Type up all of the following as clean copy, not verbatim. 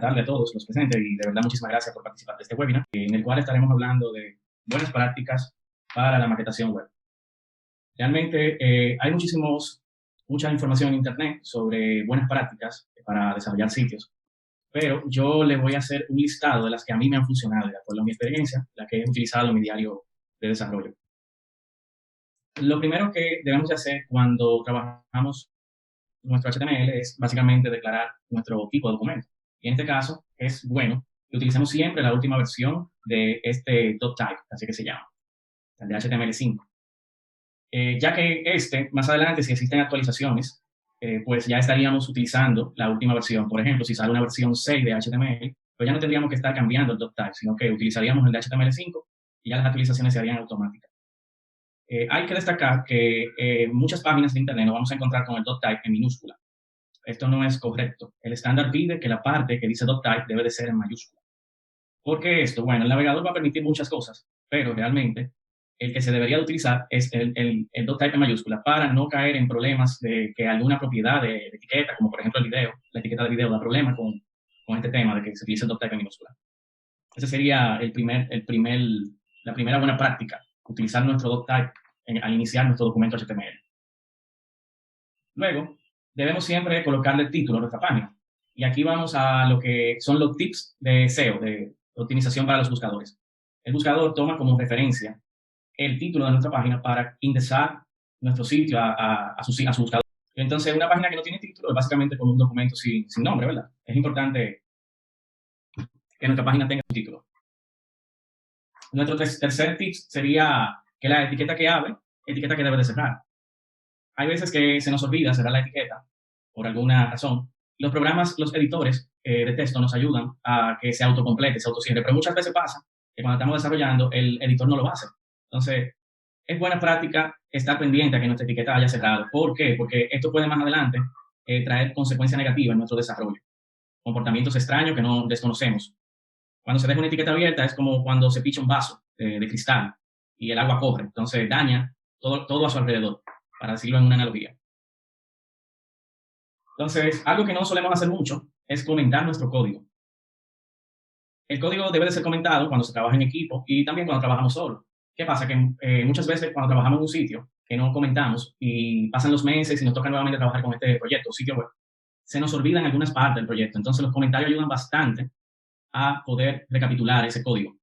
tarde a todos los presentes y de verdad muchísimas gracias por participar de este webinar, en el cual estaremos hablando de buenas prácticas para la maquetación web. Realmente hay mucha información en Internet sobre buenas prácticas para desarrollar sitios, pero yo les voy a hacer un listado de las que a mí me han funcionado, de acuerdo a mi experiencia, las que he utilizado en mi diario de desarrollo. Lo primero que debemos de hacer cuando trabajamos nuestro HTML es básicamente declarar nuestro tipo de documento. Y en este caso es bueno que utilicemos siempre la última versión de este .type, así que se llama, el de HTML5. Ya que más adelante, si existen actualizaciones, pues ya estaríamos utilizando la última versión. Por ejemplo, si sale una versión 6 de HTML, pues ya no tendríamos que estar cambiando el .type, sino que utilizaríamos el de HTML5 y ya las actualizaciones se harían automáticas. Hay que destacar que muchas páginas de Internet nos vamos a encontrar con el .type en minúscula. Esto no es correcto. El estándar pide que la parte que dice .type debe de ser en mayúscula. ¿Por qué esto? Bueno, el navegador va a permitir muchas cosas, pero realmente el que se debería de utilizar es el .type en mayúscula para no caer en problemas de que alguna propiedad de etiqueta, como por ejemplo el video, la etiqueta de video da problema con este tema de que se utilice el .type en minúscula. Esa sería la primera buena práctica, utilizar nuestro .type al iniciar nuestro documento HTML. Luego, debemos siempre colocarle el título a nuestra página. Y aquí vamos a lo que son los tips de SEO, de optimización para los buscadores. El buscador toma como referencia el título de nuestra página para indexar nuestro sitio a su buscador. Entonces, una página que no tiene título es básicamente como un documento sin nombre, ¿verdad? Es importante que nuestra página tenga un título. Nuestro tercer tip sería que la etiqueta que abre, etiqueta que debe de cerrar. Hay veces que se nos olvida cerrar la etiqueta por alguna razón. Los programas, los editores de texto nos ayudan a que se autocomplete, se autocierre, pero muchas veces pasa que cuando estamos desarrollando, el editor no lo hace. Entonces, es buena práctica estar pendiente a que nuestra etiqueta haya cerrado. ¿Por qué? Porque esto puede más adelante traer consecuencias negativas en nuestro desarrollo. Comportamientos extraños que no desconocemos. Cuando se deja una etiqueta abierta es como cuando se picha un vaso de cristal y el agua corre. Entonces, daña todo a su alrededor, para decirlo en una analogía. Entonces, algo que no solemos hacer mucho es comentar nuestro código. El código debe de ser comentado cuando se trabaja en equipo y también cuando trabajamos solo. ¿Qué pasa? Que muchas veces cuando trabajamos en un sitio que no comentamos y pasan los meses y nos toca nuevamente trabajar con este proyecto, sitio web, se nos olvidan algunas partes del proyecto. Entonces, los comentarios ayudan bastante a poder recapitular ese código.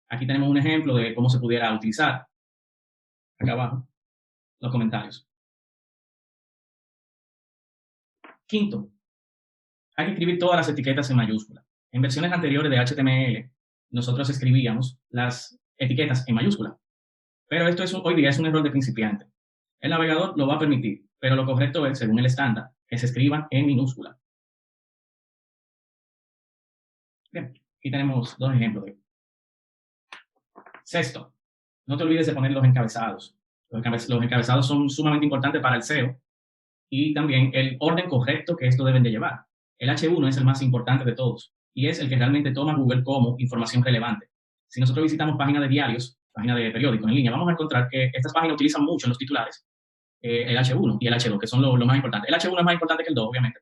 Aquí tenemos un ejemplo de cómo se pudiera utilizar. Acá abajo, los comentarios. Quinto, hay que escribir todas las etiquetas en mayúscula. En versiones anteriores de HTML, nosotros escribíamos las etiquetas en mayúscula. Pero esto hoy día es un error de principiante. El navegador lo va a permitir, pero lo correcto es, según el estándar, que se escriban en minúscula. Bien, aquí tenemos dos ejemplos. Sexto, no te olvides de poner los encabezados. Los encabezados son sumamente importantes para el SEO y también el orden correcto que esto deben de llevar. El H1 es el más importante de todos y es el que realmente toma Google como información relevante. Si nosotros visitamos páginas de diarios, páginas de periódicos en línea, vamos a encontrar que estas páginas utilizan mucho en los titulares el H1 y el H2, que son lo más importante. El H1 es más importante que el 2, obviamente.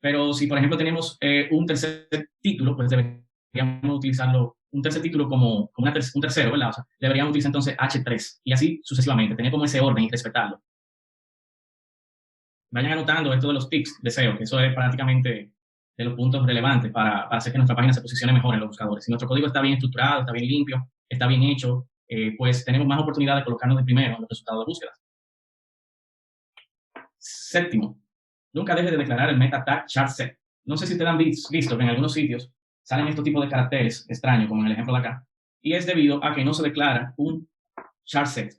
Pero si, por ejemplo, tenemos un tercer título, pues deberíamos utilizarlo, un tercer título como un tercero, ¿verdad? O sea, deberíamos utilizar entonces H3 y así sucesivamente, tener como ese orden y respetarlo. Vayan anotando esto de los tips de SEO, que eso es prácticamente de los puntos relevantes para hacer que nuestra página se posicione mejor en los buscadores. Si nuestro código está bien estructurado, está bien limpio, está bien hecho, pues tenemos más oportunidad de colocarnos de primero en los resultados de búsqueda. Séptimo, nunca deje de declarar el meta tag chart set. No sé si ustedes han visto que en algunos sitios salen estos tipos de caracteres extraños, como en el ejemplo de acá, y es debido a que no se declara un chart set.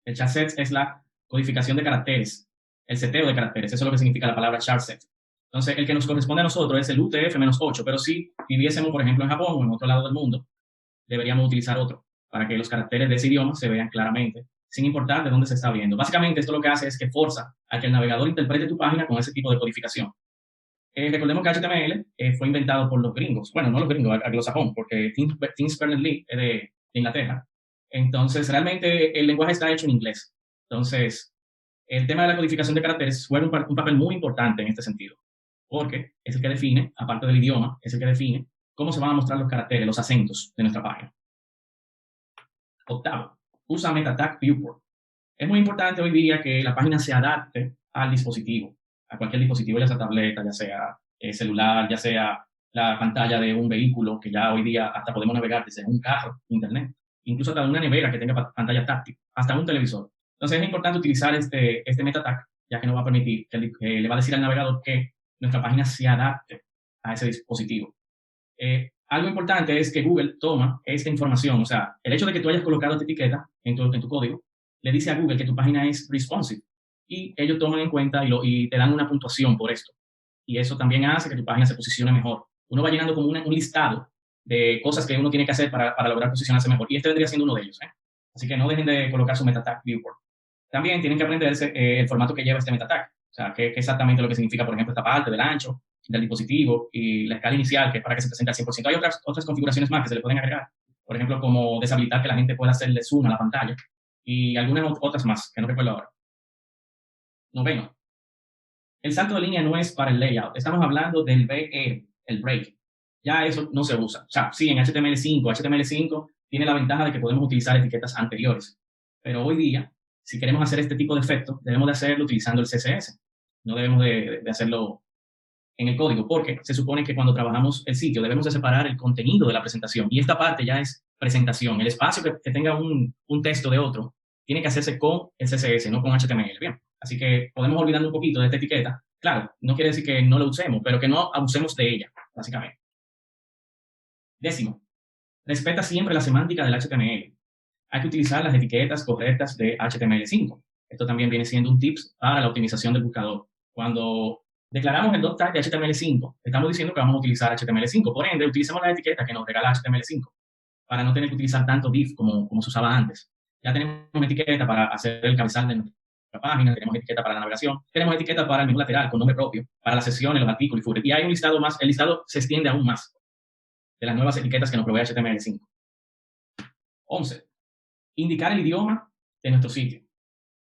El chart set es la codificación de caracteres, el seteo de caracteres, eso es lo que significa la palabra chart set. Entonces, el que nos corresponde a nosotros es el UTF-8, pero si viviésemos, por ejemplo, en Japón o en otro lado del mundo, deberíamos utilizar otro, para que los caracteres de ese idioma se vean claramente, sin importar de dónde se está viendo. Básicamente, esto lo que hace es que forza a que el navegador interprete tu página con ese tipo de codificación. Recordemos que HTML fue inventado por los gringos. Bueno, no los gringos, anglosajón, porque Tim Berners-Lee es de Inglaterra. Entonces, realmente el lenguaje está hecho en inglés. Entonces, el tema de la codificación de caracteres juega un papel muy importante en este sentido. porque es el que define, aparte del idioma, es el que define cómo se van a mostrar los caracteres, los acentos de nuestra página. Octavo, usa Meta Tag Viewport. Es muy importante hoy día que la página se adapte al dispositivo, a cualquier dispositivo, ya sea tableta, ya sea celular, ya sea la pantalla de un vehículo, que ya hoy día hasta podemos navegar desde un carro, internet, incluso hasta una nevera que tenga pantalla táctil, hasta un televisor. Entonces es importante utilizar este meta tag, ya que nos va a permitir, que le va a decir al navegador que nuestra página se adapte a ese dispositivo. Algo importante es que Google toma esta información, o sea, el hecho de que tú hayas colocado esta etiqueta en tu código, le dice a Google que tu página es responsive y ellos toman en cuenta y te dan una puntuación por esto. Y eso también hace que tu página se posicione mejor. Uno va llenando como un listado de cosas que uno tiene que hacer para lograr posicionarse mejor. Y este vendría siendo uno de ellos. Así que no dejen de colocar su meta tag viewport. También tienen que aprenderse el formato que lleva este meta tag. O sea, qué exactamente lo que significa, por ejemplo, esta parte del ancho del dispositivo y la escala inicial, que es para que se presente al 100%. Hay otras configuraciones más que se le pueden agregar. Por ejemplo, como deshabilitar que la gente pueda hacerle zoom a la pantalla y algunas otras más, que no recuerdo ahora. Noveno. El salto de línea no es para el layout. Estamos hablando del BR, el break. Ya eso no se usa. O sea, sí, en HTML5 tiene la ventaja de que podemos utilizar etiquetas anteriores. Pero hoy día, si queremos hacer este tipo de efecto, debemos de hacerlo utilizando el CSS. No debemos de hacerlo en el código, porque se supone que cuando trabajamos el sitio debemos de separar el contenido de la presentación. Y esta parte ya es presentación. El espacio que tenga un texto de otro tiene que hacerse con el CSS, no con HTML. Bien. Así que podemos olvidarnos un poquito de esta etiqueta. Claro, no quiere decir que no la usemos, pero que no abusemos de ella, básicamente. Décimo, respeta siempre la semántica del HTML. Hay que utilizar las etiquetas correctas de HTML5. Esto también viene siendo un tips para la optimización del buscador. Cuando declaramos el .tag de HTML5, estamos diciendo que vamos a utilizar HTML5. Por ende, utilicemos la etiqueta que nos regala HTML5 para no tener que utilizar tanto div como se usaba antes. Ya tenemos una etiqueta para hacer el cabezal de nuestra página, tenemos etiqueta para la navegación, tenemos etiqueta para el menú lateral con nombre propio, para las sesiones, los artículos y footer. Y hay un listado más, el listado se extiende aún más de las nuevas etiquetas que nos provee HTML5. 11. Indicar el idioma de nuestro sitio.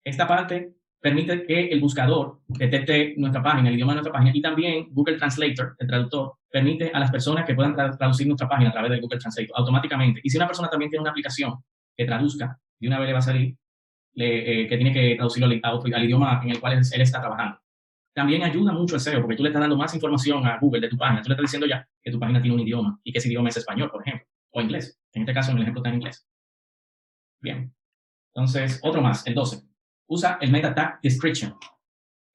Esta parte permite que el buscador detecte nuestra página, el idioma de nuestra página, y también Google Translator, el traductor, permite a las personas que puedan traducir nuestra página a través de Google Translator automáticamente. Y si una persona también tiene una aplicación que traduzca, de una vez le va a salir que tiene que traducirlo al idioma en el cual él está trabajando. También ayuda mucho el SEO, porque tú le estás dando más información a Google de tu página. Tú le estás diciendo ya que tu página tiene un idioma y que ese idioma es español, por ejemplo, o inglés. En este caso, en el ejemplo está en inglés. Bien. Entonces, otro más, el 12. Usa el meta tag description.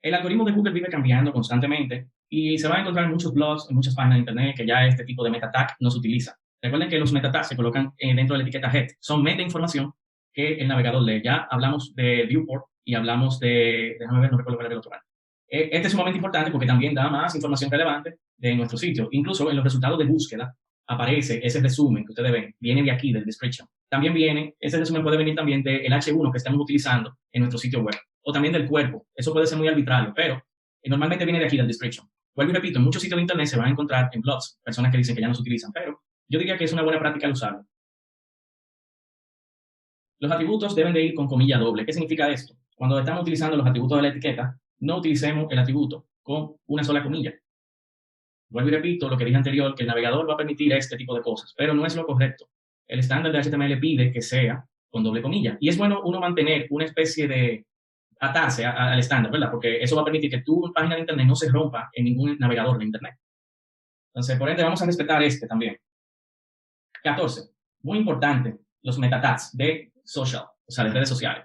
El algoritmo de Google vive cambiando constantemente y se va a encontrar en muchos blogs, en muchas páginas de internet que ya este tipo de meta tag no se utiliza. Recuerden que los meta tags se colocan dentro de la etiqueta head. Son meta información que el navegador lee. Ya hablamos de viewport y hablamos déjame ver, no recuerdo cuál era el otro. Este es sumamente importante porque también da más información relevante de nuestro sitio. Incluso en los resultados de búsqueda aparece ese resumen que ustedes ven, viene de aquí, del description. También ese resumen puede venir también del H1 que estamos utilizando en nuestro sitio web, o también del cuerpo. Eso puede ser muy arbitrario, pero normalmente viene de aquí, del description. Vuelvo y repito, en muchos sitios de internet se van a encontrar en blogs, personas que dicen que ya no se utilizan, pero yo diría que es una buena práctica al usarlo. Los atributos deben de ir con comilla doble. ¿Qué significa esto? Cuando estamos utilizando los atributos de la etiqueta, no utilicemos el atributo con una sola comilla. Vuelvo y repito lo que dije anterior, que el navegador va a permitir este tipo de cosas, pero no es lo correcto. El estándar de HTML pide que sea con doble comilla. Y es bueno uno mantener una especie de atarse al estándar, ¿verdad? Porque eso va a permitir que tu página de internet no se rompa en ningún navegador de internet. Entonces, por ende, vamos a respetar este también. 14. Muy importante, los meta tags de social, o sea, de redes sociales.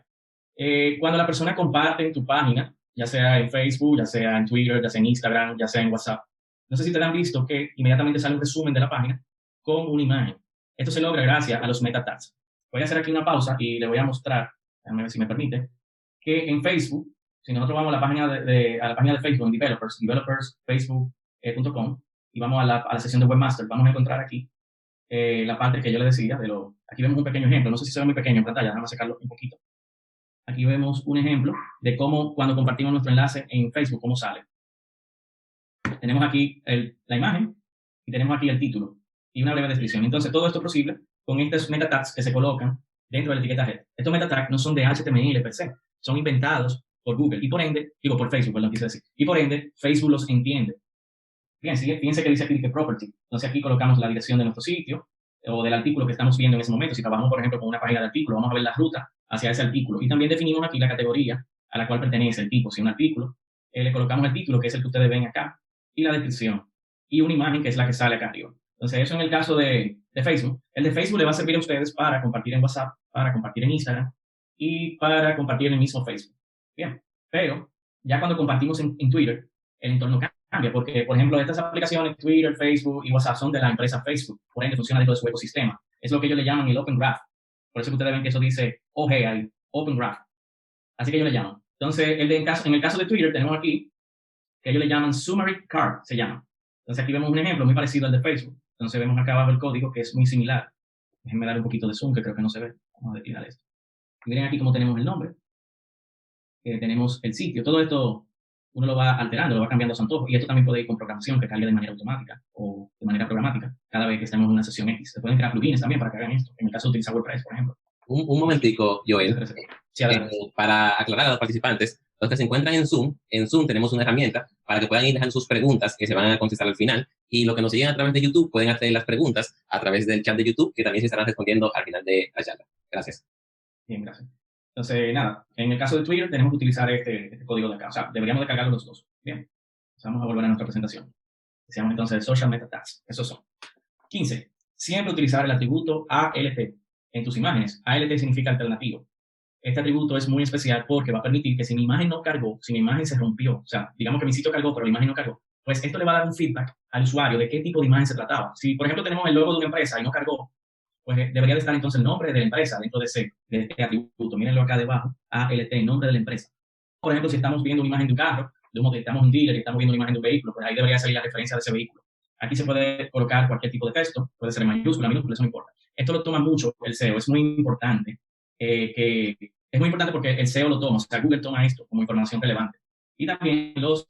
Cuando la persona comparte en tu página, ya sea en Facebook, ya sea en Twitter, ya sea en Instagram, ya sea en WhatsApp, no sé si te han visto que inmediatamente sale un resumen de la página con una imagen. Esto se logra gracias a los meta tags. Voy a hacer aquí una pausa y le voy a mostrar, déjame ver si me permite, que en Facebook, si nosotros vamos a la página a la página de Facebook, en developersfacebook.com, y vamos a la sección de Webmaster, vamos a encontrar aquí la parte que yo le decía, aquí vemos un pequeño ejemplo, no sé si se ve muy pequeño en pantalla, déjame sacarlo un poquito. Aquí vemos un ejemplo de cómo cuando compartimos nuestro enlace en Facebook, cómo sale. Tenemos aquí la imagen y tenemos aquí el título y una breve descripción. Entonces, todo esto es posible con estos meta tags que se colocan dentro de la etiqueta head. Estos meta tags no son de HTML per se, son inventados por Google y por ende, por Facebook, perdón, quise decir. Y por ende, Facebook los entiende. Bien, fíjense que dice aquí que property. Entonces aquí colocamos la dirección de nuestro sitio o del artículo que estamos viendo en ese momento. Si trabajamos, por ejemplo, con una página de artículo, vamos a ver la ruta hacia ese artículo. Y también definimos aquí la categoría a la cual pertenece el tipo. Si un artículo, le colocamos el título, que es el que ustedes ven acá, y la descripción. Y una imagen, que es la que sale acá arriba. Entonces, eso en el caso de Facebook. El de Facebook le va a servir a ustedes para compartir en WhatsApp, para compartir en Instagram y para compartir en el mismo Facebook. Bien, pero ya cuando compartimos en Twitter, el entorno cambia, porque, por ejemplo, estas aplicaciones, Twitter, Facebook y WhatsApp, son de la empresa Facebook, por ende funciona dentro de su ecosistema. Es lo que ellos le llaman el Open Graph. Por eso que ustedes ven que eso dice OG ahí, Open Graph. Así que ellos le llaman. Entonces, en el caso de Twitter, tenemos aquí que ellos le llaman Summary Card, se llama. Entonces, aquí vemos un ejemplo muy parecido al de Facebook. Entonces, vemos acá abajo el código, que es muy similar. Déjenme dar un poquito de zoom, que creo que no se ve. Vamos a declinar esto. Miren aquí cómo tenemos el nombre, tenemos el sitio. Todo esto uno lo va alterando, lo va cambiando a su antojo. Y esto también puede ir con programación, que cargue de manera automática o de manera programática cada vez que estemos en una sesión X. Se pueden crear plugins también para que hagan esto. En el caso de utilizar WordPress, por ejemplo. Un momentico, Joel. Sí, para aclarar a los participantes, los que se encuentran en Zoom tenemos una herramienta para que puedan ir dejando sus preguntas que se van a contestar al final. Y los que nos siguen a través de YouTube pueden hacer las preguntas a través del chat de YouTube, que también se estarán respondiendo al final de la charla. Gracias. Bien, gracias. Entonces, nada, en el caso de Twitter tenemos que utilizar este código de acá. O sea, deberíamos de cargarlo los dos. Bien. Vamos a volver a nuestra presentación. Se llama entonces Social Meta Tags. Esos son. 15. Siempre utilizar el atributo ALT en tus imágenes. ALT significa alternativo. Este atributo es muy especial porque va a permitir que si mi imagen no cargó, si mi imagen se rompió, o sea, digamos que mi sitio cargó, pero la imagen no cargó, pues esto le va a dar un feedback al usuario de qué tipo de imagen se trataba. Si, por ejemplo, tenemos el logo de una empresa y no cargó, pues debería de estar entonces el nombre de la empresa dentro de este atributo. Mírenlo acá debajo, ALT, nombre de la empresa. Por ejemplo, si estamos viendo una imagen de un carro, estamos en un dealer y estamos viendo una imagen de un vehículo, pues ahí debería salir la referencia de ese vehículo. Aquí se puede colocar cualquier tipo de texto, puede ser en mayúscula, minúscula, eso no importa. Esto lo toma mucho el SEO, es muy importante es muy importante porque el SEO lo toma, o sea, Google toma esto como información relevante. Y también los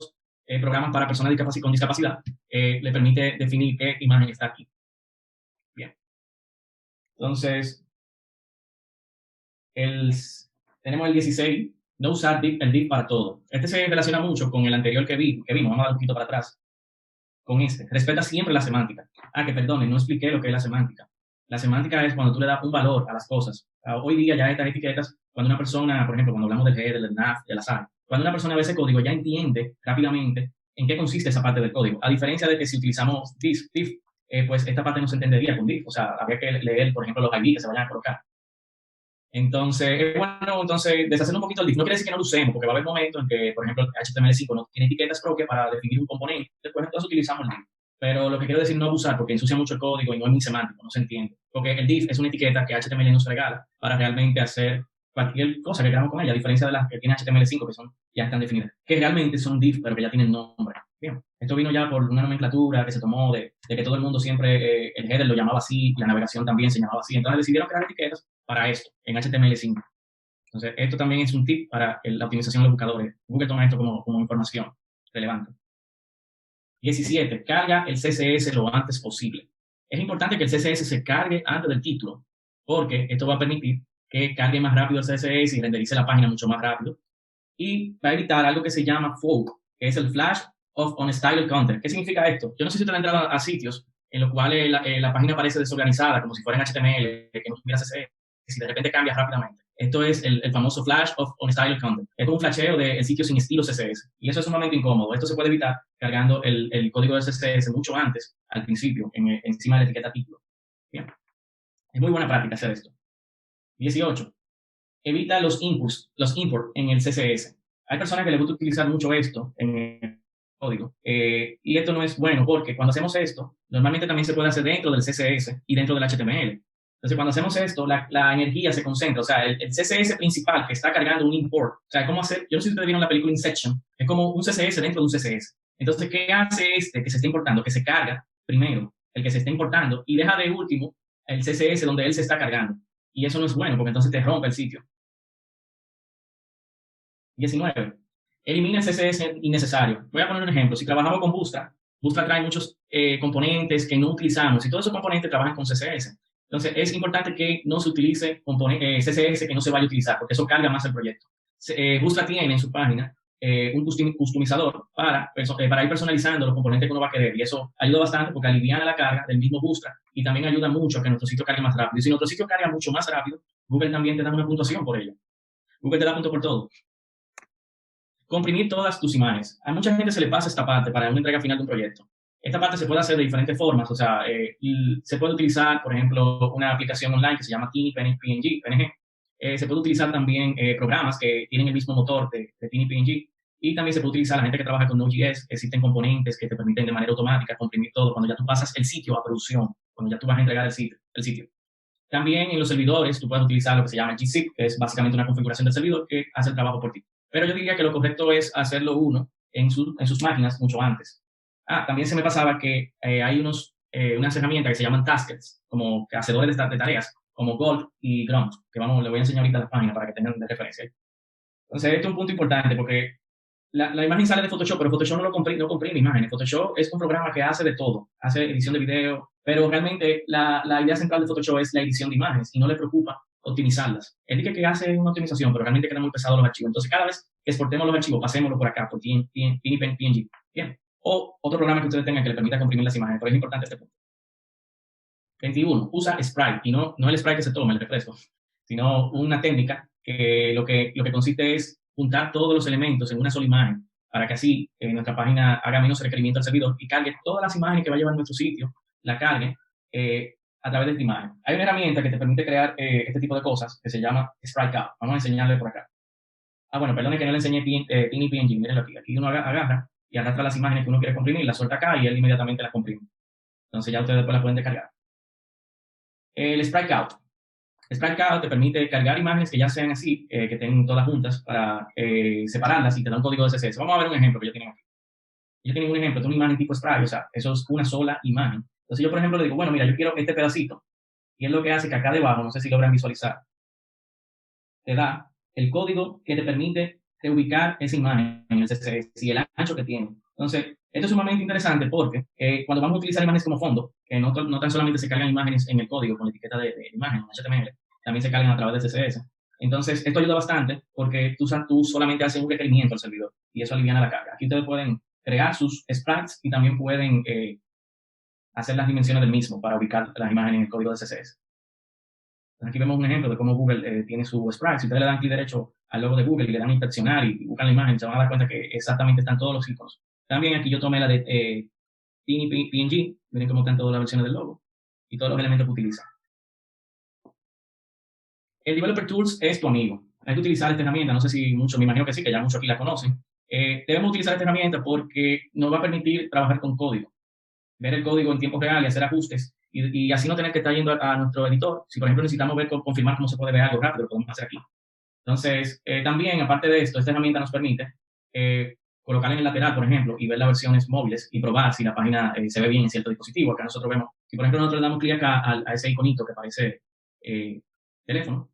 programas para personas con discapacidad le permite definir qué imagen está aquí. Bien. Entonces, tenemos el 16, no usar el div para todo. Este se relaciona mucho con el anterior que vimos, vamos a dar un poquito para atrás. Con este, respeta siempre la semántica. Que perdone, no expliqué lo que es la semántica. La semántica es cuando tú le das un valor a las cosas. Hoy día ya estas etiquetas, cuando una persona, por ejemplo, cuando hablamos del header, del nav, del azar, cuando una persona ve ese código ya entiende rápidamente en qué consiste esa parte del código. A diferencia de que si utilizamos div, pues esta parte no se entendería con div. O sea, habría que leer, por ejemplo, los ID que se vayan a colocar. Entonces, bueno, deshacer un poquito el div. No quiere decir que no lo usemos, porque va a haber momentos en que, por ejemplo, HTML5 no tiene etiquetas propias para definir un componente. Después entonces utilizamos el div. Pero lo que quiero decir no abusar, porque ensucia mucho el código y no es muy semántico, no se entiende. Porque el div es una etiqueta que HTML nos regala para realmente hacer cualquier cosa que queramos con ella, a diferencia de las que tiene HTML5, que ya están definidas. Que realmente son div, pero que ya tienen nombre. Bien. Esto vino ya por una nomenclatura que se tomó de que todo el mundo siempre, el header lo llamaba así, la navegación también se llamaba así. Entonces decidieron crear etiquetas para esto, en HTML5. Entonces, esto también es un tip para la optimización de los buscadores. Google toma esto como información relevante. 17. Carga el CSS lo antes posible. Es importante que el CSS se cargue antes del título, porque esto va a permitir que cargue más rápido el CSS y renderice la página mucho más rápido. Y va a evitar algo que se llama FOC, que es el Flash of Unstyled Content. ¿Qué significa esto? Yo no sé si usted ha entrado a sitios en los cuales la página parece desorganizada, como si fuera en HTML, que no tuviera CSS, que si de repente cambia rápidamente. Esto es el famoso Flash of Unstyled Content. Es como un flasheo del sitio sin estilo CSS. Y eso es sumamente incómodo. Esto se puede evitar cargando el código de CSS mucho antes, al principio, encima de la etiqueta título. Bien. Es muy buena práctica hacer esto. 18. Evita los imports en el CSS. Hay personas que les gusta utilizar mucho esto en el código. Y esto no es bueno porque cuando hacemos esto, normalmente también se puede hacer dentro del CSS y dentro del HTML. Entonces, cuando hacemos esto, la energía se concentra. O sea, el CSS principal que está cargando un import. O sea, ¿cómo hacer? Yo no sé si ustedes vieron la película Inception. Es como un CSS dentro de un CSS. Entonces, ¿qué hace que se está importando? Que se carga primero el que se está importando y deja de último el CSS donde él se está cargando. Y eso no es bueno porque entonces te rompe el sitio. 19. Elimina el CSS innecesario. Voy a poner un ejemplo. Si trabajamos con Bootstrap trae muchos componentes que no utilizamos y todos esos componentes trabajan con CSS. Entonces, es importante que no se utilice CSS que no se vaya a utilizar, porque eso carga más el proyecto. Bootstrap tiene en su página un customizador para ir personalizando los componentes que uno va a querer. Y eso ayuda bastante porque aliviana la carga del mismo Bootstrap y también ayuda mucho a que nuestro sitio cargue más rápido. Y si nuestro sitio carga mucho más rápido, Google también te da una puntuación por ello. Google te da punto por todo. Comprimir todas tus imágenes. A mucha gente se le pasa esta parte para una entrega final de un proyecto. Esta parte se puede hacer de diferentes formas. O sea, se puede utilizar, por ejemplo, una aplicación online que se llama Tiny PNG. Se puede utilizar también programas que tienen el mismo motor de Tiny PNG. Y también se puede utilizar la gente que trabaja con Node.js. Existen componentes que te permiten de manera automática comprimir todo cuando ya tú pasas el sitio a producción, cuando ya tú vas a entregar el sitio. También en los servidores tú puedes utilizar lo que se llama gzip, que es básicamente una configuración del servidor que hace el trabajo por ti. Pero yo diría que lo correcto es hacerlo uno en sus máquinas mucho antes. También se me pasaba que hay unas herramientas que se llaman taskets, como hacedores de tareas, como Gold y Grunt, que le voy a enseñar ahorita las páginas para que tengan de referencia. Entonces, esto es un punto importante porque la imagen sale de Photoshop, pero Photoshop no comprime imágenes. Photoshop es un programa que hace de todo. Hace edición de video, pero realmente la idea central de Photoshop es la edición de imágenes y no le preocupa optimizarlas. Él dice que hace una optimización, pero realmente quedan muy pesados los archivos. Entonces, cada vez que exportemos los archivos, pasémoslo por acá, por PNG. Bien. O otro programa que ustedes tengan que le permita comprimir las imágenes, pero es importante este punto. 21. Usa Sprite, y no el Sprite que se toma, el refresco, sino una técnica que lo que consiste es juntar todos los elementos en una sola imagen para que así nuestra página haga menos requerimiento al servidor y cargue todas las imágenes que va a llevar nuestro sitio, la cargue a través de esta imagen. Hay una herramienta que te permite crear este tipo de cosas que se llama Sprite Out. Vamos a enseñarle por acá. Bueno, perdone que no le enseñé Tiny PNG. Mírenlo aquí. Aquí uno agarra y arrastra las imágenes que uno quiere comprimir, las suelta acá y él inmediatamente las comprime. Entonces ya ustedes después las pueden descargar. El Sprite Out. Sprite Out te permite cargar imágenes que ya sean así, que estén todas juntas para separarlas y te da un código de CSS. Vamos a ver un ejemplo que yo tengo aquí. Yo tengo un ejemplo de una imagen tipo Sprite, o sea, eso es una sola imagen. Entonces yo, por ejemplo, le digo, bueno, mira, yo quiero este pedacito. Y es lo que hace que acá debajo, no sé si logran visualizar, te da el código que te permite reubicar esa imagen en el CSS y el ancho que tiene. Entonces, esto es sumamente interesante porque cuando vamos a utilizar imágenes como fondo, que no tan solamente se cargan imágenes en el código con la etiqueta de imagen, HTML, también se cargan a través de CSS. Entonces, esto ayuda bastante porque tú solamente haces un requerimiento al servidor y eso aliviana la carga. Aquí ustedes pueden crear sus sprites y también pueden hacer las dimensiones del mismo para ubicar las imágenes en el código de CSS. Aquí vemos un ejemplo de cómo Google tiene su sprite. Si ustedes le dan clic derecho al logo de Google y le dan a inspeccionar y buscan la imagen, se van a dar cuenta que exactamente están todos los iconos. También aquí yo tomé la de Tiny PNG, miren cómo están todas las versiones del logo y todos los elementos que utiliza. El Developer Tools es tu amigo. Hay que utilizar esta herramienta, no sé si muchos, me imagino que sí, que ya muchos aquí la conocen. Debemos utilizar esta herramienta porque nos va a permitir trabajar con código, ver el código en tiempo real y hacer ajustes y así no tener que estar yendo a nuestro editor. Si, por ejemplo, necesitamos confirmar cómo se puede ver algo rápido, lo podemos hacer aquí. Entonces, también, aparte de esto, esta herramienta nos permite colocarla en el lateral, por ejemplo, y ver las versiones móviles y probar si la página se ve bien en cierto dispositivo. Acá nosotros vemos, si por ejemplo nosotros le damos clic acá a ese iconito que parece teléfono,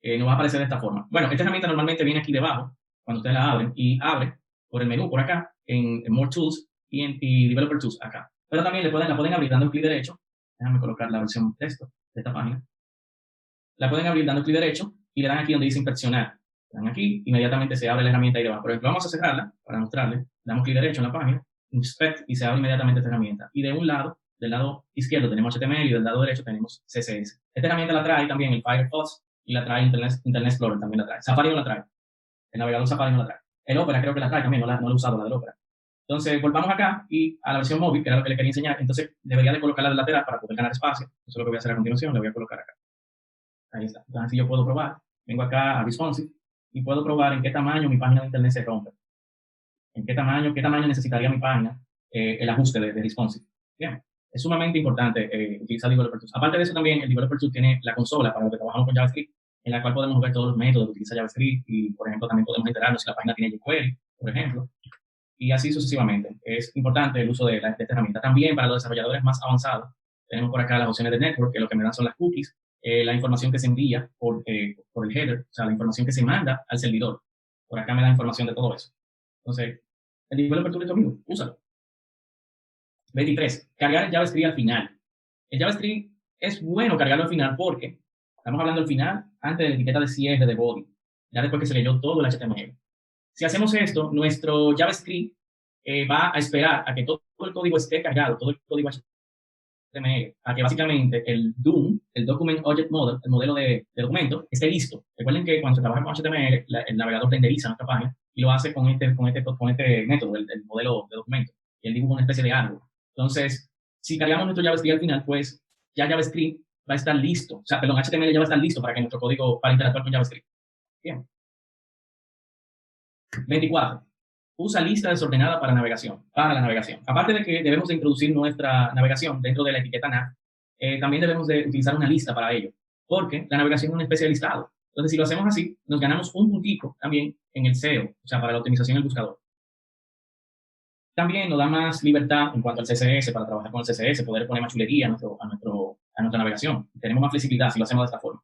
nos va a aparecer de esta forma. Bueno, esta herramienta normalmente viene aquí debajo, cuando ustedes la abren, y abre por el menú por acá, en More Tools y Developer Tools acá. Pero también la pueden abrir dando clic derecho. Déjame colocar la versión texto de esta página. La pueden abrir dando clic derecho y le dan aquí donde dice inspeccionar. Le dan aquí, inmediatamente se abre la herramienta ahí debajo. Por ejemplo, vamos a cerrarla para mostrarle. Damos clic derecho en la página, inspect y se abre inmediatamente esta herramienta. Y de un lado, del lado izquierdo tenemos HTML y del lado derecho tenemos CSS. Esta herramienta la trae también el Firefox y la trae Internet Explorer también la trae. Safari no la trae. El navegador Safari no la trae. El Opera creo que la trae también, no la he usado la del Opera. Entonces, volvamos acá y a la versión móvil, que era lo que le quería enseñar. Entonces, debería de colocarla del lateral para poder ganar espacio. Eso es lo que voy a hacer a continuación. Le voy a colocar acá. Ahí está. Entonces, así yo puedo probar. Vengo acá a Responsive y puedo probar en qué tamaño mi página de internet se rompe. En qué tamaño necesitaría mi página el ajuste de Responsive. Bien. Es sumamente importante utilizar Developer Tools. Aparte de eso, también el Developer Tools tiene la consola para lo que trabajamos con JavaScript, en la cual podemos ver todos los métodos que utiliza JavaScript y, por ejemplo, también podemos enterarnos si la página tiene jQuery, por ejemplo. Y así sucesivamente. Es importante el uso de esta herramienta. También para los desarrolladores más avanzados, tenemos por acá las opciones de network, que lo que me dan son las cookies, la información que se envía por el header, o sea, la información que se manda al servidor. Por acá me da información de todo eso. Entonces, el Developer Tool es tu amigo, úsalo. 23. Cargar el JavaScript al final. El JavaScript es bueno cargarlo al final porque estamos hablando al final, antes de la etiqueta de cierre de body, ya después que se leyó todo el HTML. Si hacemos esto, nuestro JavaScript va a esperar a que todo el código esté cargado, todo el código HTML, a que básicamente el DOM, el Document Object Model, el modelo de documento, esté listo. Recuerden que cuando se trabaja con HTML, el navegador renderiza nuestra página y lo hace con este método, el modelo de documento. Y él dibuja una especie de árbol. Entonces, si cargamos nuestro JavaScript al final, pues ya JavaScript va a estar listo. O sea, perdón, HTML ya va a estar listo para que nuestro código, para interactuar con JavaScript. Bien. 24. Usa lista desordenada para la navegación. Aparte de que debemos de introducir nuestra navegación dentro de la etiqueta nav, también debemos de utilizar una lista para ello, porque la navegación es una especie de listado. Entonces, si lo hacemos así, nos ganamos un puntico también en el SEO, o sea, para la optimización del buscador. También nos da más libertad en cuanto al CSS, para trabajar con el CSS, poder poner más chulería a nuestra navegación. Tenemos más flexibilidad si lo hacemos de esta forma.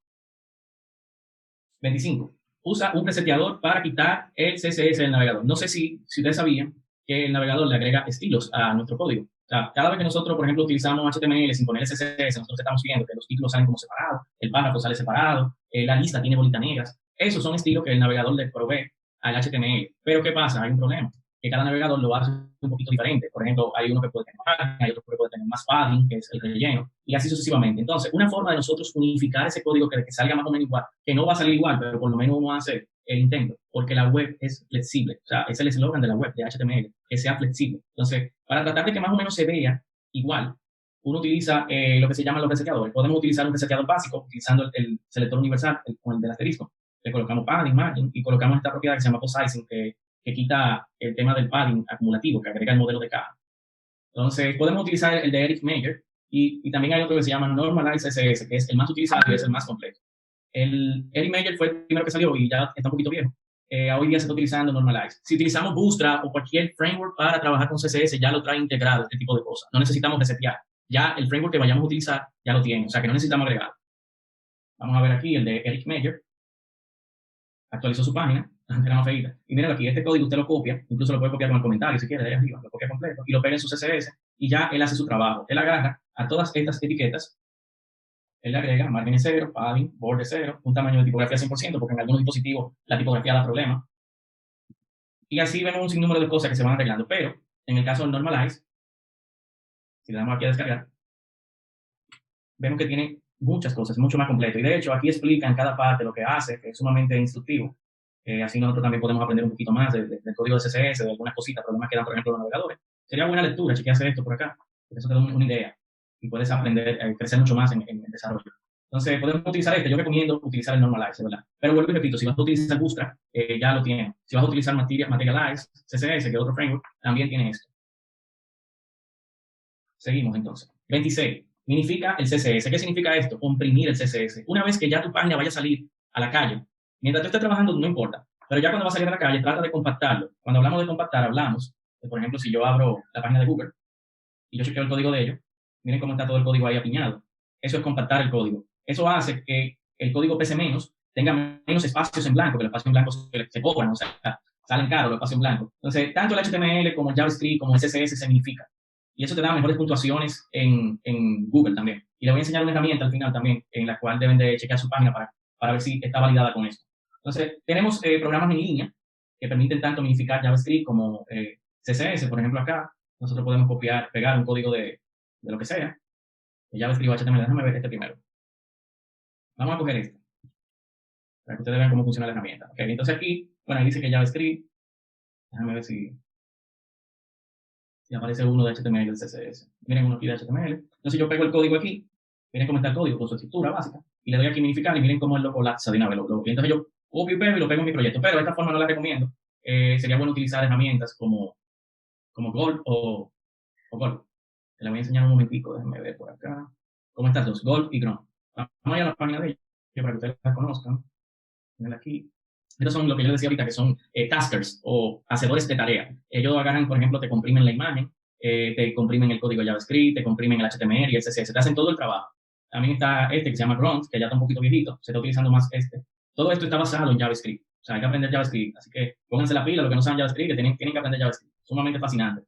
25. Usa un preseteador para quitar el CSS del navegador. No sé si ustedes sabían que el navegador le agrega estilos a nuestro código. O sea, cada vez que nosotros, por ejemplo, utilizamos HTML sin poner CSS, nosotros estamos viendo que los títulos salen como separados, el párrafo sale separado, la lista tiene bolitas negras. Esos son estilos que el navegador le provee al HTML. Pero ¿qué pasa? Hay un problema, que cada navegador lo hace un poquito diferente. Por ejemplo, hay uno que puede tener padding, hay otro que puede tener más padding, que es el relleno, y así sucesivamente. Entonces, una forma de nosotros unificar ese código que salga más o menos igual, que no va a salir igual, pero por lo menos uno hace el intento, porque la web es flexible. O sea, es el eslogan de la web, de HTML, que sea flexible. Entonces, para tratar de que más o menos se vea igual, uno utiliza lo que se llaman los reseteadores. Podemos utilizar un reseteador básico, utilizando el selector universal, con el del asterisco. Le colocamos padding, margin, y colocamos esta propiedad que se llama post-sizing, que quita el tema del padding acumulativo, que agrega el modelo de caja. Entonces, podemos utilizar el de Eric Meyer, y también hay otro que se llama Normalize CSS, que es el más utilizado y es el más completo. El Eric Meyer fue el primero que salió y ya está un poquito viejo. Hoy día se está utilizando Normalize. Si utilizamos Bootstrap o cualquier framework para trabajar con CSS, ya lo trae integrado, este tipo de cosas. No necesitamos resetear. Ya el framework que vayamos a utilizar ya lo tiene, o sea que no necesitamos agregar. Vamos a ver aquí el de Eric Meyer. Actualizó su página, antes era más feita. Y miren aquí, este código usted lo copia, incluso lo puede copiar con el comentario si quiere, de ahí arriba, lo copia completo y lo pega en su CSS y ya él hace su trabajo. Él agarra a todas estas etiquetas, él le agrega margen 0, padding, borde 0, un tamaño de tipografía 100%, porque en algunos dispositivos la tipografía da problemas. Y así vemos un sinnúmero de cosas que se van arreglando. Pero en el caso del Normalize, si le damos aquí a descargar, vemos que tiene muchas cosas, mucho más completo. Y de hecho, aquí explica en cada parte lo que hace, que es sumamente instructivo. Así nosotros también podemos aprender un poquito más del código de CSS, de algunas cositas, problemas que dan, por ejemplo, los navegadores. Sería buena lectura, chequearse esto por acá, porque eso te da una idea y puedes aprender, crecer mucho más en el desarrollo. Entonces, podemos utilizar este. Yo recomiendo utilizar el Normalize, ¿verdad? Pero vuelvo y repito, si vas a utilizar Bootstrap, ya lo tiene. Si vas a utilizar Materialize, CSS, que es otro framework, también tiene esto. Seguimos entonces. 26. Minifica el CSS. ¿Qué significa esto? Comprimir el CSS. Una vez que ya tu página vaya a salir a la calle, mientras tú estés trabajando, no importa. Pero ya cuando va a salir a la calle, trata de compactarlo. Cuando hablamos de compactar, hablamos de, por ejemplo, si yo abro la página de Google y yo chequeo el código de ellos, miren cómo está todo el código ahí apiñado. Eso es compactar el código. Eso hace que el código pese menos, tenga menos espacios en blanco, que los espacios en blanco se cobran, o sea, salen caros los espacios en blanco. Entonces, tanto el HTML como el JavaScript como el CSS se minifica. Y eso te da mejores puntuaciones en Google también. Y les voy a enseñar una herramienta al final también, en la cual deben de chequear su página para ver si está validada con esto. Entonces, tenemos programas en línea que permiten tanto minificar JavaScript como CSS. Por ejemplo, acá nosotros podemos copiar, pegar un código de lo que sea. De JavaScript o HTML. Déjame ver este primero. Vamos a coger este, para que ustedes vean cómo funciona la herramienta. Okay, entonces aquí, bueno, ahí dice que JavaScript. Déjame ver si aparece uno de HTML y el CSS. Miren uno aquí de HTML. Entonces yo pego el código aquí. Miren cómo está el código con su estructura básica. Y le doy aquí minificar y miren cómo él lo colapsa de una vez. Entonces yo copio y pego y lo pego en mi proyecto. Pero de esta forma no la recomiendo. Sería bueno utilizar herramientas como Gold o Gold. Te la voy a enseñar un momentico. Déjenme ver por acá. Como estas dos, Gold y Grom. Vamos a ir a la página de ellos para que ustedes la conozcan. Miren aquí. Estos son lo que yo les decía ahorita, que son taskers o hacedores de tarea. Ellos agarran, por ejemplo, te comprimen la imagen, te comprimen el código JavaScript, te comprimen el HTML y el CSS, te hacen todo el trabajo. También está este que se llama Grunt, que ya está un poquito viejito, se está utilizando más este. Todo esto está basado en JavaScript. O sea, hay que aprender JavaScript. Así que pónganse la pila, los que no saben JavaScript, que tienen que aprender JavaScript. Sumamente fascinante.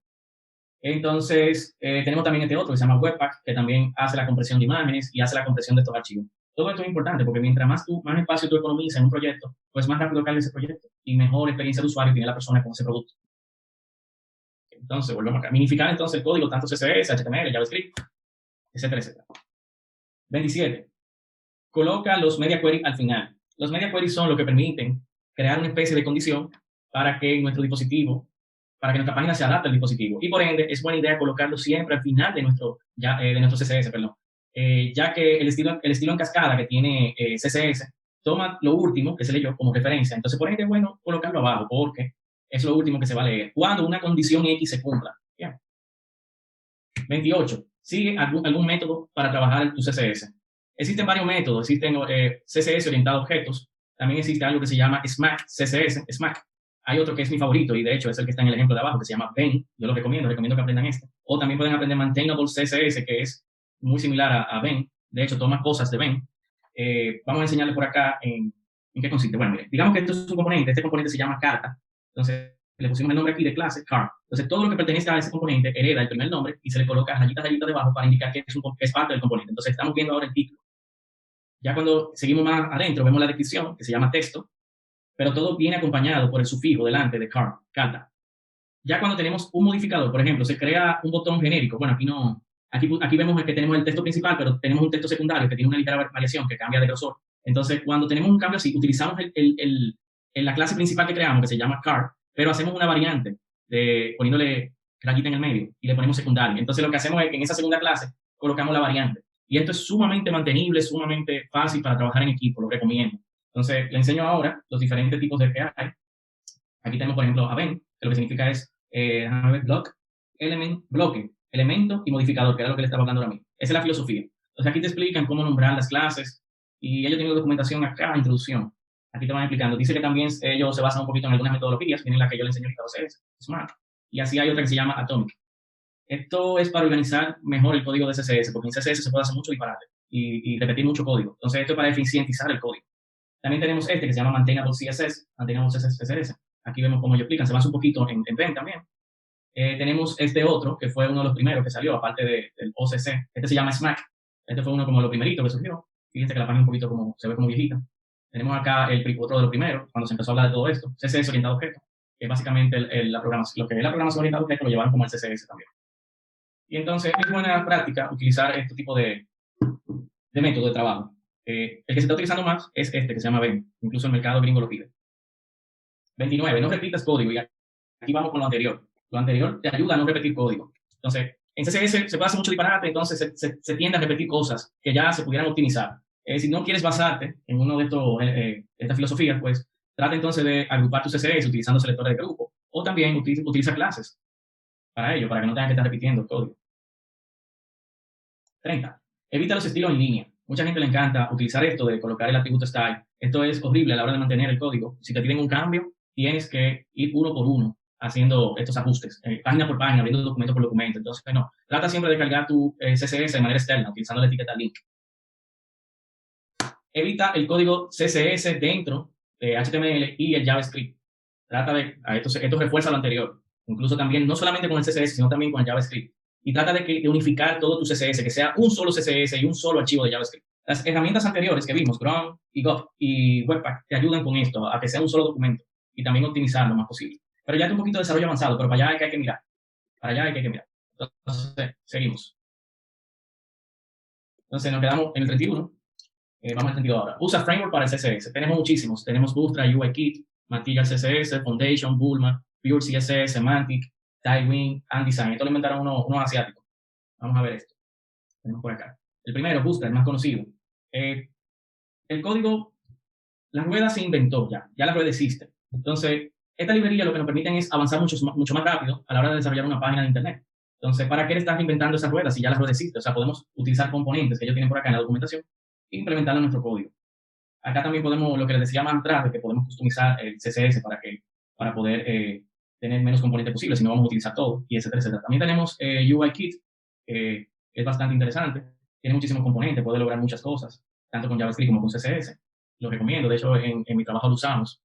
Entonces, tenemos también este otro que se llama Webpack, que también hace la compresión de imágenes y hace la compresión de estos archivos. Todo esto es importante porque mientras más espacio tú economizas en un proyecto, pues más rápido cambia ese proyecto y mejor experiencia de usuario tiene la persona con ese producto. Entonces, volvemos acá. Minificar entonces el código, tanto CSS, HTML, JavaScript, etcétera, etcétera. 27. Coloca los media queries al final. Los media queries son lo que permiten crear una especie de condición para que nuestro dispositivo, para que nuestra página se adapte al dispositivo. Y por ende, es buena idea colocarlo siempre al final de nuestro CSS, perdón. Ya que el estilo en cascada que tiene CSS toma lo último que se leyó como referencia. Entonces, por ende, es bueno colocarlo abajo porque es lo último que se va a leer. Cuando una condición X se cumpla. Bien. 28. Sigue algún método para trabajar tu CSS. Existen varios métodos. Existen CSS orientado a objetos. También existe algo que se llama SMAC, CSS, SMAC. Hay otro que es mi favorito y de hecho es el que está en el ejemplo de abajo, que se llama Vane. Yo lo recomiendo que aprendan este. O también pueden aprender Maintainable CSS, que es muy similar a Vane. De hecho, toma cosas de Vane. Vamos a enseñarles por acá en qué consiste. Bueno, mire, digamos que esto es un componente. Este componente se llama carta. Entonces, le pusimos el nombre aquí de clase, car. Entonces, todo lo que pertenezca a ese componente hereda el primer nombre y se le coloca rayitas debajo para indicar que es parte del componente. Entonces, estamos viendo ahora el título. Ya cuando seguimos más adentro, vemos la descripción, que se llama texto, pero todo viene acompañado por el sufijo delante de car, carta. Ya cuando tenemos un modificador, por ejemplo, se crea un botón genérico. Bueno, aquí no, aquí vemos que tenemos el texto principal, pero tenemos un texto secundario que tiene una ligera variación que cambia de grosor. Entonces, cuando tenemos un cambio así, utilizamos la clase principal que creamos, que se llama car, pero hacemos una variante poniéndole rayita en el medio y le ponemos secundario. Entonces, lo que hacemos es que en esa segunda clase colocamos la variante. Y esto es sumamente mantenible, sumamente fácil para trabajar en equipo, lo recomiendo. Entonces, le enseño ahora los diferentes tipos de que hay. Aquí tenemos, por ejemplo, Aven, que lo que significa es block, element, bloque, elemento y modificador, que era lo que le estaba hablando ahora mismo. Esa es la filosofía. Entonces, aquí te explican cómo nombrar las clases y ellos tienen documentación acá, introducción. Aquí te van explicando. Dice que también ellos se basan un poquito en algunas metodologías, vienen la que yo le enseño ahorita, CSS, Smart. Y así hay otra que se llama Atomic. Esto es para organizar mejor el código de CSS, porque en CSS se puede hacer mucho disparate y repetir mucho código. Entonces, esto es para eficientizar el código. También tenemos este que se llama Maintainable CSS, Maintainable CSS. Aquí vemos cómo ellos explican, se basa un poquito en Vane también. Tenemos este otro, que fue uno de los primeros que salió, aparte del OCC. Este se llama SMAC. Este fue uno como de los primeritos que surgió. Fíjense que la página un poquito se ve como viejita. Tenemos acá otro de los primeros, cuando se empezó a hablar de todo esto, CSS orientado a objetos, que básicamente lo que es la programación orientada a objetos lo llevaron como el CSS también. Y entonces es buena práctica utilizar este tipo de método de trabajo. El que se está utilizando más es este que se llama Vane. Incluso el mercado gringo lo pide. 29. No repitas código. Y aquí vamos con lo anterior. Lo anterior te ayuda a no repetir código. Entonces, en CSS se puede hacer mucho disparate, entonces se tiende a repetir cosas que ya se pudieran optimizar. Si no quieres basarte en uno de estas filosofías, pues trata entonces de agrupar tu CSS utilizando selectores de grupo. O también utiliza clases para ello, para que no tengas que estar repitiendo el código. 30. Evita los estilos en línea. Mucha gente le encanta utilizar esto de colocar el atributo style. Esto es horrible a la hora de mantener el código. Si te piden un cambio, tienes que ir uno por uno haciendo estos ajustes, página por página, abriendo documento por documento. Entonces, no, trata siempre de cargar tu CSS de manera externa, utilizando la etiqueta link. Evita el código CSS dentro de HTML y el JavaScript. Trata de, esto refuerza lo anterior. Incluso también, no solamente con el CSS, sino también con el JavaScript. Y trata de unificar todo tu CSS, que sea un solo CSS y un solo archivo de JavaScript. Las herramientas anteriores que vimos, Chrome y Webpack, te ayudan con esto, a que sea un solo documento y también optimizar lo más posible. Pero ya es un poquito de desarrollo avanzado, pero para allá hay que mirar. Para allá hay que mirar. Entonces, seguimos. Entonces, nos quedamos en el 31. Vamos al 32 ahora. Usa framework para el CSS. Tenemos muchísimos. Tenemos Bootstrap, UIKit, Material CSS, Foundation, Bulma, Pure CSS, Semantic, Tailwind, Design. Esto lo inventaron unos asiáticos. Vamos a ver esto. Tenemos por acá. El primero, Bootstrap, el más conocido. El código, la rueda se inventó ya la rueda existe. Entonces, esta librería lo que nos permiten es avanzar mucho más rápido a la hora de desarrollar una página de Internet. Entonces, ¿para qué le estás inventando esa rueda si ya la rueda existe? O sea, podemos utilizar componentes que ellos tienen por acá en la documentación e implementarlo en nuestro código. Acá también podemos, lo que les decía más atrás, de que podemos customizar el CSS para poder tener menos componentes posibles, si no vamos a utilizar todo, y etcétera, etcétera. También tenemos UIKit, que es bastante interesante, tiene muchísimos componentes, puede lograr muchas cosas, tanto con JavaScript como con CSS. Lo recomiendo, de hecho, en mi trabajo lo usamos.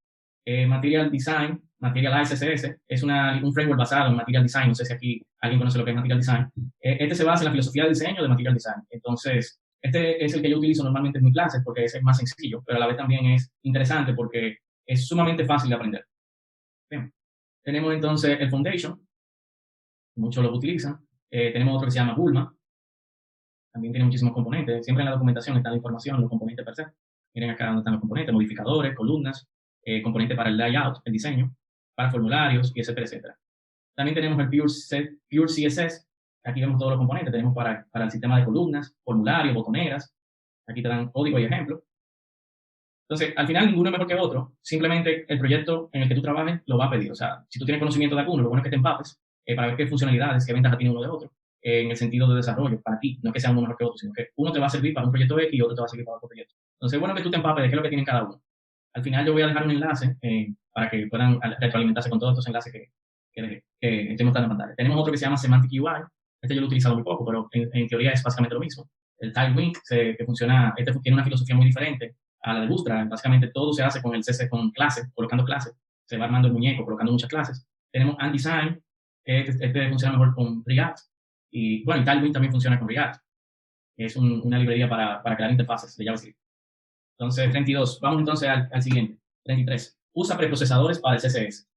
Material Design, Material CSS, es un framework basado en Material Design. No sé si aquí alguien conoce lo que es Material Design. Este se basa en la filosofía de diseño de Material Design. Entonces, Este es el que yo utilizo normalmente en mis clases porque es el más sencillo, pero a la vez también es interesante porque es sumamente fácil de aprender. Bien. Tenemos entonces el Foundation, muchos lo utilizan. Tenemos otro que se llama Bulma, también tiene muchísimos componentes. Siempre en la documentación está la información, los componentes per se. Miren acá donde están los componentes, modificadores, columnas, componentes para el layout, el diseño, para formularios, y etcétera, etcétera. También tenemos el Pure CSS. Aquí vemos todos los componentes. Tenemos para el sistema de columnas, formularios, botoneras. Aquí te dan código y ejemplo. Entonces, al final, ninguno es mejor que otro. Simplemente el proyecto en el que tú trabajes lo va a pedir. O sea, si tú tienes conocimiento de alguno, lo bueno es que te empapes para ver qué funcionalidades, qué ventajas tiene uno de otro, en el sentido de desarrollo para ti. No es que sea uno mejor que otro, sino que uno te va a servir para un proyecto X y otro te va a servir para otro proyecto. Entonces, es bueno que tú te empapes de qué es lo que tienen cada uno. Al final, yo voy a dejar un enlace para que puedan retroalimentarse con todos estos enlaces que estoy mostrando en pantalla. Tenemos otro que se llama Semantic UI. Este yo lo he utilizado muy poco, pero en teoría es básicamente lo mismo. El Tailwind, que funciona, tiene una filosofía muy diferente a la de Bootstrap. Básicamente todo se hace con el CC, con clases, colocando clases. Se va armando el muñeco, colocando muchas clases. Tenemos Undesign, que este funciona mejor con React. Y bueno, y Tailwind también funciona con React. Es una librería para crear interfaces de JavaScript. Entonces, 32. Vamos entonces al siguiente. 33. Usa preprocesadores para el CSS.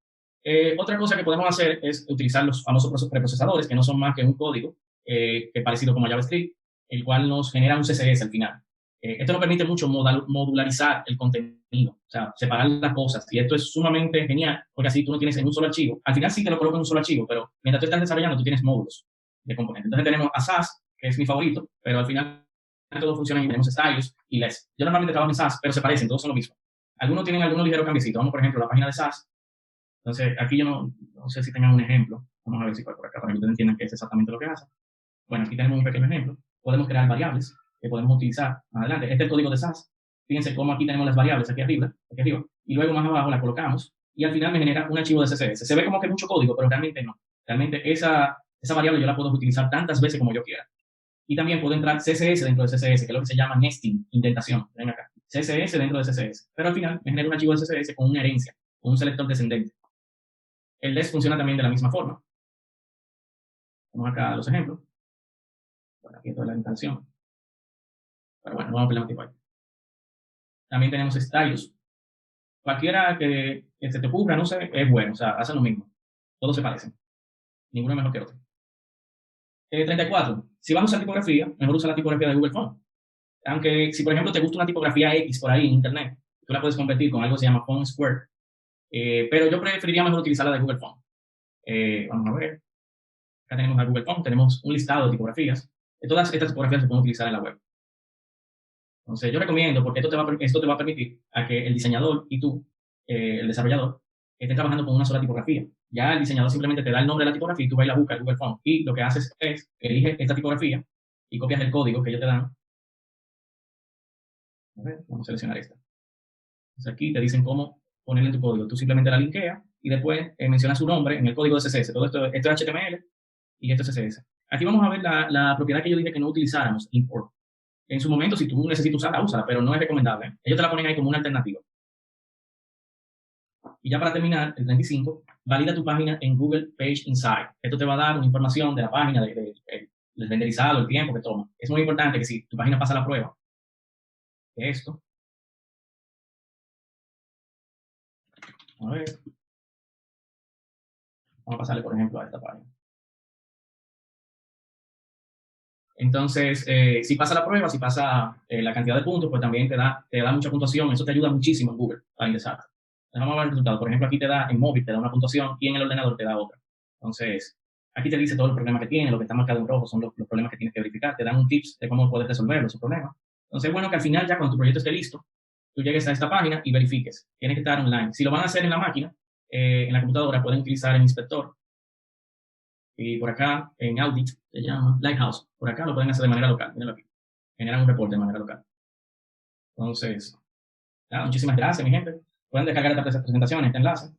Otra cosa que podemos hacer es utilizar los famosos preprocesadores, que no son más que un código que es parecido como JavaScript, el cual nos genera un CSS al final. Esto nos permite mucho modularizar el contenido, o sea, separar las cosas. Y esto es sumamente genial, porque así tú no tienes en un solo archivo. Al final sí te lo coloco en un solo archivo, pero mientras tú estás desarrollando, tú tienes módulos de componentes. Entonces tenemos a Sass, que es mi favorito, pero al final todos funcionan y tenemos Styles y Less. Yo normalmente trabajo en Sass, pero se parecen, todos son lo mismo. Algunos tienen algunos ligeros cambiecitos. Vamos, por ejemplo, a la página de Sass. Entonces, aquí yo no sé si tengan un ejemplo. Vamos a ver si por acá, para que ustedes entiendan qué es exactamente lo que hace. Bueno, aquí tenemos un pequeño ejemplo. Podemos crear variables que podemos utilizar más adelante. Este es el código de Sass. Fíjense cómo aquí tenemos las variables aquí arriba, y luego más abajo las colocamos, y al final me genera un archivo de CSS. Se ve como que mucho código, pero realmente no. Realmente esa variable yo la puedo utilizar tantas veces como yo quiera. Y también puedo entrar CSS dentro de CSS, que es lo que se llama nesting, indentación. Ven acá. CSS dentro de CSS. Pero al final me genera un archivo de CSS con una herencia, con un selector descendente. El less funciona también de la misma forma. Vamos acá a los ejemplos. Bueno, aquí toda la instalación. Pero bueno, vamos a pelear un tipo ahí. También tenemos stylus. Cualquiera que se te ocurra, no sé, es bueno. O sea, hacen lo mismo. Todos se parecen. Ninguno es mejor que otro. 34. Si vas a usar tipografía, mejor usa la tipografía de Google Font. Aunque si, por ejemplo, te gusta una tipografía X por ahí en Internet, tú la puedes convertir con algo que se llama Font Square. Pero yo preferiría mejor utilizar la de Google Font. Vamos a ver. Acá tenemos a Google Font, tenemos un listado de tipografías. Todas estas tipografías se pueden utilizar en la web. Entonces, yo recomiendo, porque esto te va a permitir a que el diseñador y tú, el desarrollador, estén trabajando con una sola tipografía. Ya el diseñador simplemente te da el nombre de la tipografía y tú vas y la buscas en Google Font. Y lo que haces es, eliges esta tipografía y copias el código que ellos te dan. A ver, vamos a seleccionar esta. Entonces, aquí te dicen cómo ponerle en tu código. Tú simplemente la linkeas y después mencionas su nombre en el código de CSS. Todo esto es HTML y esto es CSS. Aquí vamos a ver la propiedad que yo dije que no utilizáramos, import. En su momento, si tú necesitas usarla, úsala, pero no es recomendable. Ellos te la ponen ahí como una alternativa. Y ya para terminar, el 35, valida tu página en Google Page Insight. Esto te va a dar una información de la página, del renderizado, el tiempo que toma. Es muy importante que si tu página pasa la prueba, esto. A ver. Vamos a pasarle, por ejemplo, a esta página. Entonces, si pasa la prueba, si pasa la cantidad de puntos, pues también te da mucha puntuación. Eso te ayuda muchísimo en Google para ingresar. Vamos a ver el resultado. Por ejemplo, aquí te da en móvil, te da una puntuación y en el ordenador te da otra. Entonces, aquí te dice todos los problemas que tiene, lo que está marcado en rojo son los problemas que tienes que verificar. Te dan un tips de cómo puedes resolver esos problemas. Entonces, es bueno que al final, ya cuando tu proyecto esté listo, tú llegues a esta página y verifiques. Tienes que estar online. Si lo van a hacer en la máquina, en la computadora, pueden utilizar el inspector. Y por acá, en Audit, se llama Lighthouse. Por acá lo pueden hacer de manera local. Mírenlo aquí. Generan un reporte de manera local. Entonces, muchísimas gracias, mi gente. Pueden descargar esta presentación, este enlace.